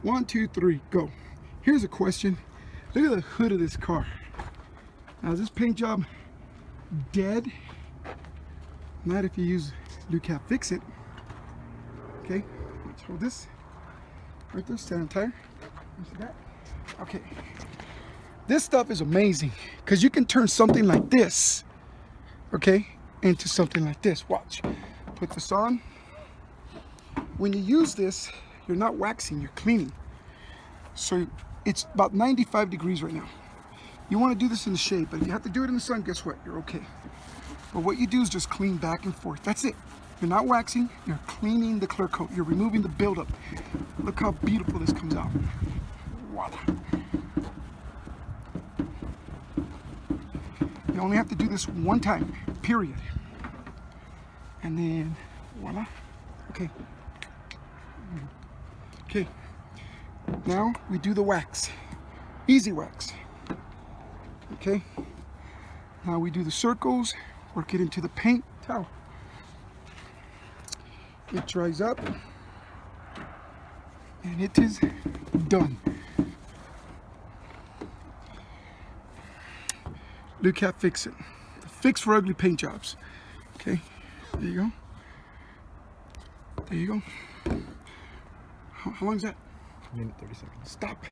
1, 2, 3, go. Here's a question. Look at the hood of this car. Now, is this paint job dead? Not if you use Lukat Fix It. Okay, let's hold this. Right there, stand tire. Okay. This stuff is amazing because you can turn something like this, okay, into something like this. Watch. Put this on. When you use this, you're not waxing, you're cleaning. So it's about 95 degrees right now. You want to do this in the shade, but if you have to do it in the sun, guess what? You're okay. But what you do is just clean back and forth. That's it. You're not waxing, you're cleaning the clear coat. You're removing the buildup. Look how beautiful this comes out. Voila. You only have to do this one time, period. And then, voila. Okay. Okay. Now we do the wax. Easy wax. Okay. Now we do the circles, work it into the paint towel. It dries up, and it is done. Lukat Fix It. The fix for ugly paint jobs. Okay, there you go. There you go. How long is that? 1 minute 30 seconds. Stop.